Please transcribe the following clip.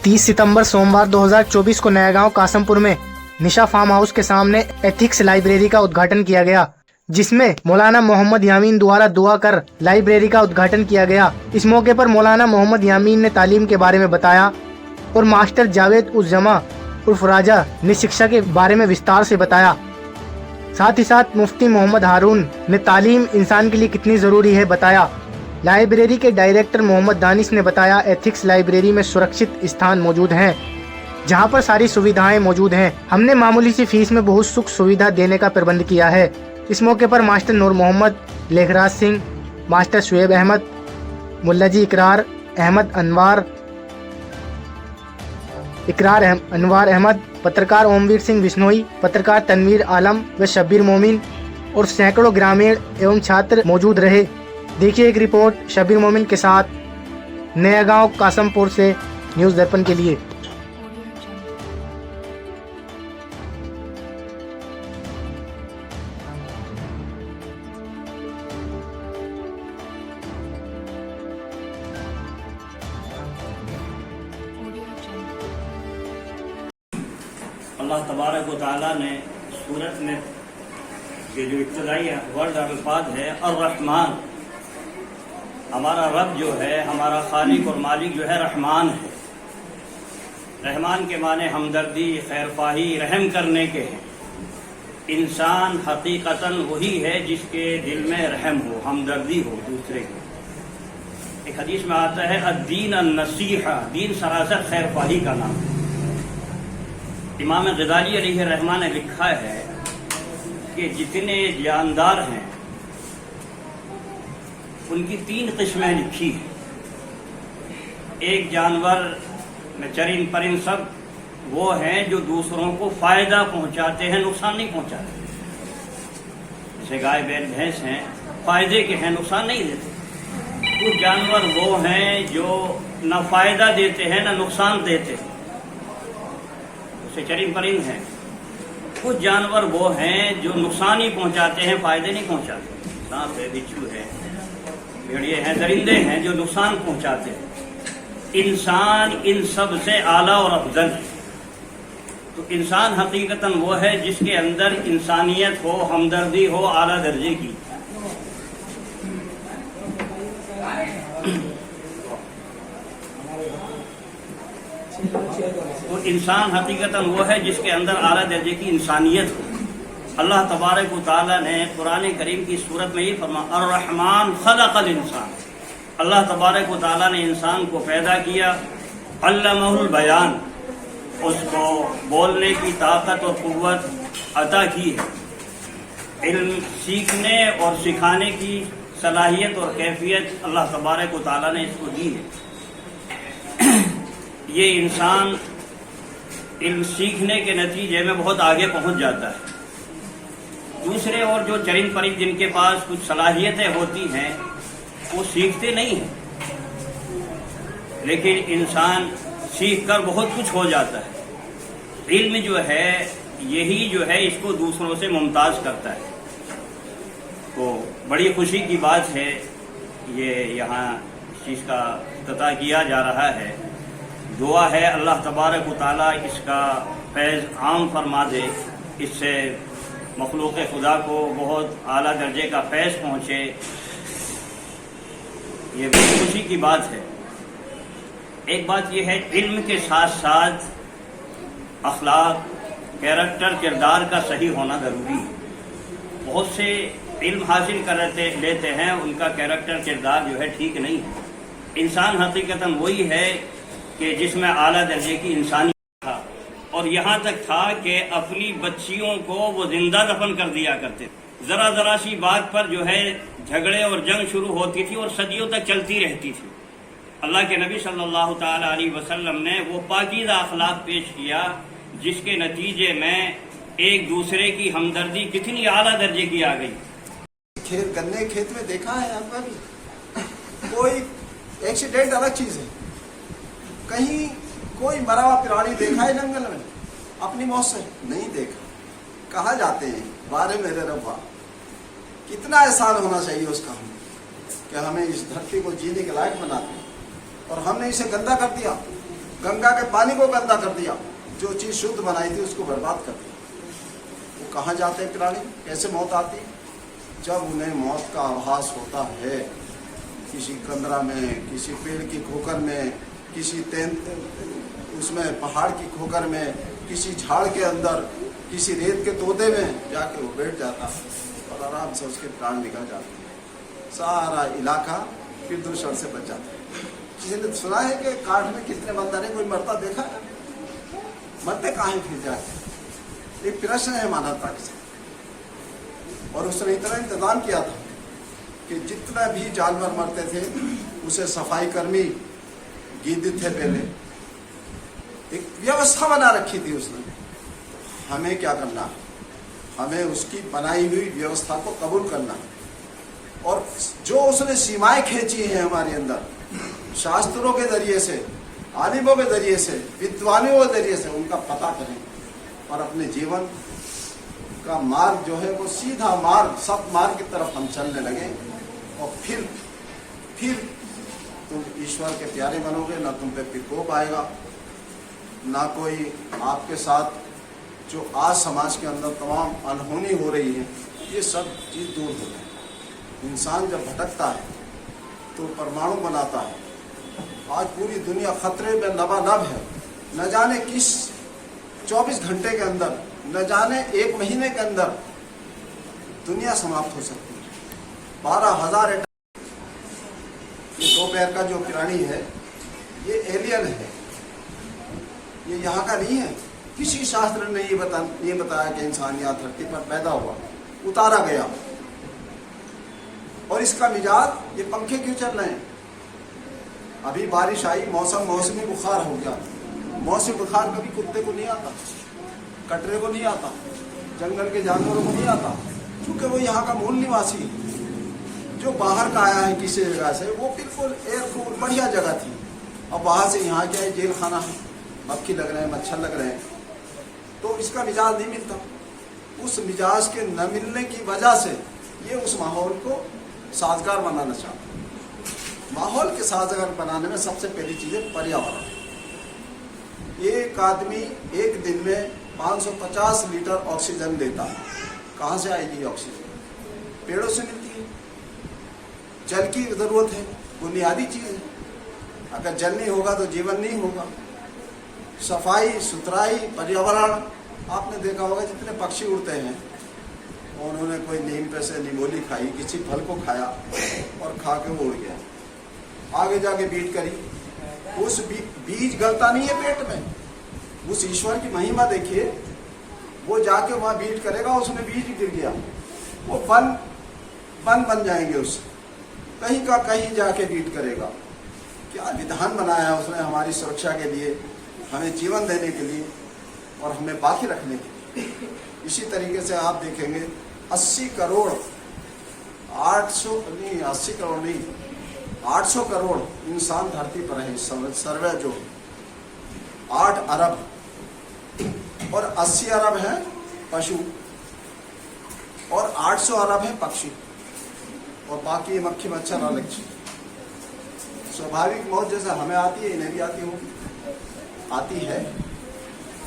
30 सितंबर सोमवार 2024 को नयागांव कासमपुर में निशा फार्म हाउस के सामने एथिक्स लाइब्रेरी का उद्घाटन किया गया, जिसमें मौलाना मोहम्मद यामीन द्वारा दुआ कर लाइब्रेरी का उद्घाटन किया गया। इस मौके पर मौलाना मोहम्मद यामीन ने तालीम के बारे में बताया और मास्टर जावेद उस जमा उर्फ राजा ने शिक्षा के बारे में विस्तार से बताया। साथ ही साथ मुफ्ती मोहम्मद हारून ने तालीम इंसान के लिए कितनी जरूरी है बताया। लाइब्रेरी के डायरेक्टर मोहम्मद दानिश ने बताया, एथिक्स लाइब्रेरी में सुरक्षित स्थान मौजूद हैं, जहां पर सारी सुविधाएं मौजूद हैं। हमने मामूली सी फीस में बहुत सुख सुविधा देने का प्रबंध किया है। इस मौके पर मास्टर नूर मोहम्मद, लेखराज सिंह, मास्टर शुएब अहमद, मुल्लाजी इकरार अनवार अहमद, पत्रकार ओमवीर सिंह बिश्नोई, पत्रकार तनवीर आलम व शब्बीर मोमिन और सैकड़ों ग्रामीण एवं छात्र मौजूद रहे। देखिए एक रिपोर्ट शब्बीर मोमिन के साथ नयागांव कासमपुर से न्यूज़ दर्पण के लिए। अल्लाह तबारक व तआला ने सूरत में ये जो इब्तिदाई वर्ड अल्फाज है अर्रहमान, हमारा रब जो है, हमारा खालिक और मालिक जो है रहमान है। रहमान के माने हमदर्दी, खैरख्वाही, रहम करने के हैं। इंसान हकीकतन वही है जिसके दिल में रहम हो, हमदर्दी हो दूसरे को। एक हदीस में आता है अद्दीन अन-नसीहा, दीन सरासर खैरख्वाही का नाम है। इमाम ग़ज़ाली अलैहि रहमान ने लिखा है कि जितने जानदार हैं उनकी 3 किस्में लिखी हैं। एक जानवर में चरिंद परिंद सब वो हैं जो दूसरों को फायदा पहुंचाते हैं, नुकसान नहीं पहुंचाते। जैसे गाय बैल भैंस हैं, फायदे के हैं, नुकसान नहीं देते। कुछ जानवर वो हैं जो न फायदा देते हैं न नुकसान देते हैं, उसे चरिंद परिंद हैं। कुछ जानवर वो हैं जो नुकसान ही पहुंचाते हैं, फायदे नहीं पहुंचाते। सांप है, बिच्छू है, भेड़िए हैं, दरिंदे हैं जो नुकसान पहुंचाते हैं। इंसान इन सब से आला और अफजल है। तो इंसान हकीकतन वो है जिसके अंदर इंसानियत हो, हमदर्दी हो आला दर्जे की। तो इंसान हकीकतन वो है जिसके अंदर आला दर्जे की इंसानियत हो। अल्लाह तबारक व तआला ने कुरान करीम की सूरत में ये फरमाया अर्रहमान खलक़ल इंसान। अल्लाह तबारक व तआला ने इंसान को पैदा किया, अल्लमहुल बयान, उसको बोलने की ताकत और कुव्वत अता की है। इल्म सीखने और सिखाने की सलाहियत और कैफियत अल्लाह तबारक व तआला ने इसको दी है। ये इंसान इल्म सीखने के नतीजे में बहुत आगे पहुंच जाता है। दूसरे और जो चरिंद परिंद जिनके पास कुछ सलाहियतें होती हैं वो सीखते नहीं हैं, लेकिन इंसान सीख कर बहुत कुछ हो जाता है। इल्म जो है यही जो है इसको दूसरों से मुमताज करता है। तो बड़ी खुशी की बात है ये यहाँ इस चीज़ का इफ्तिताह किया जा रहा है। दुआ है अल्लाह तबारक व तआला इसका फैज़ आम फरमा दे, इससे मखलूक खुदा को बहुत आला दर्जे का फैज़ पहुँचे। ये बड़ी खुशी की बात है। एक बात यह है, इल्म के साथ साथ अखलाक, कैरेक्टर, किरदार का सही होना ज़रूरी है। बहुत से इल्म हासिल कर लेते हैं, उनका कैरेक्टर, किरदार जो है ठीक नहीं है। इंसान हकीकतन वही है कि जिसमें आला दर्जे की इंसानियत था, और यहाँ तक था कि अपनी बच्चियों को वो जिंदा दफन कर दिया करते। जरा जरा सी बात पर जो है झगड़े और जंग शुरू होती थी और सदियों तक चलती रहती थी। अल्लाह के नबी सल्लल्लाहु ताला अलैहि वसल्लम ने वो पाकीज़ा अखलाक पेश किया जिसके नतीजे में एक दूसरे की हमदर्दी कितनी आला दर्जे की आ गई। गन्ने खेत में देखा है आपका भी? कोई एक्सीडेंट अलग चीज है, कहीं कोई मरा हुआ प्राणी देखा है जंगल में? अपनी मौत से नहीं देखा। कहा जाते हैं बारे मेरे रब्बा, कितना एहसान होना चाहिए उसका हम कि हमें इस धरती को जीने के लायक बनाते, और हमने इसे गंदा कर दिया। गंगा के पानी को गंदा कर दिया, जो चीज शुद्ध बनाई थी उसको बर्बाद कर दिया। वो कहाँ जाते हैं प्राणी, कैसे मौत आती? जब उन्हें मौत का आभास होता है, किसी कंदरा में, किसी पेड़ की खोकर में, किसी उसमें पहाड़ की खोकर में, किसी झाड़ के अंदर, किसी रेत के तोते में जाके वो बैठ जाता है और आराम से उसके प्राण निकल जाते हैं। सारा इलाका फिर दूषण से बच जाता है। किसी ने सुना है कि काठ में कितने बंदर है, कोई मरता देखा है? मरते कहाँ हैं फिर जाके? एक प्रश्न है मानवता के साथ। और उसने इतना इंतजाम किया था कि जितना भी जानवर मरते थे उसे सफाई कर्मी गिद्ध थे पहले, एक व्यवस्था बना रखी थी उसने। हमें क्या करना है? हमें उसकी बनाई हुई व्यवस्था को कबूल करना है। और जो उसने सीमाएं खींची हैं हमारे अंदर, शास्त्रों के जरिए से, आलिमों के जरिए से, विद्वानों के जरिए से, उनका पता करें और अपने जीवन का मार्ग जो है वो सीधा मार्ग, सत मार्ग की तरफ हम चलने लगे। और फिर तुम ईश्वर के प्यारे बनोगे, ना तुम पे विकोप आएगा, ना कोई आपके साथ जो आज समाज के अंदर तमाम अनहोनी हो रही है, ये सब चीज दूर हो जाए। इंसान जब भटकता है तो परमाणु बनाता है। आज पूरी दुनिया खतरे में लबालब है। न जाने किस 24 घंटे के अंदर, न जाने 1 महीने के अंदर दुनिया समाप्त हो सकती है। 12,000 ये 2 पैर का जो प्राणी है ये एलियन है, ये यहाँ का नहीं है। किसी शास्त्र ने ये बताया कि इंसान यहाँ धरती पर पैदा हुआ, उतारा गया। और इसका मिजाज, ये पंखे क्यों चल रहे हैं? अभी बारिश आई, मौसमी बुखार हो गया। मौसमी बुखार कभी कुत्ते को नहीं आता, कटरे को नहीं आता, जंगल के जानवरों को नहीं आता, क्योंकि वो यहाँ का मूल निवासी है। जो बाहर का आया है किसी जगह से, वो बिल्कुल एयरकूल बढ़िया जगह थी, और बाहर से यहाँ क्या है, जेल खाना है, मक्खी लग रहे हैं, मच्छर लग रहे हैं, तो इसका मिजाज नहीं मिलता। उस मिजाज के न मिलने की वजह से ये उस माहौल को साजगार बनाना चाहता है। माहौल के साजगार बनाने में सबसे पहली चीज है पर्यावरण। एक आदमी एक दिन में 550 लीटर ऑक्सीजन लेता है। कहाँ से आएगी ऑक्सीजन? पेड़ों से मिलती है। जल की जरूरत है, बुनियादी चीज है। अगर जल नहीं होगा तो जीवन नहीं होगा। सफाई सुथराई, पर्यावरण, आपने देखा होगा जितने पक्षी उड़ते हैं, उन्होंने कोई नीम पे से निमोली खाई, किसी फल को खाया और खा के वो उड़ गया, आगे जाके बीट करी, उस बीज गलता नहीं है पेट में। उस ईश्वर की महिमा देखिए, वो जाके वहां बीट करेगा, उसमें बीज गिर गया, वो वन बन जाएंगे उससे, कहीं का कहीं जाके बीट करेगा। क्या विधान बनाया है उसने हमारी सुरक्षा के लिए, हमें जीवन देने के लिए और हमें बाकी रखने के लिए। इसी तरीके से आप देखेंगे 80 करोड़ 800 करोड़ इंसान धरती पर है। सर्वे जो 8 अरब और 80 अरब है पशु और 800 अरब है पक्षी, और बाकी मक्खी मच्छर अलग चीज। स्वाभाविक मौत जैसे हमें आती है, इन्हें भी आती है।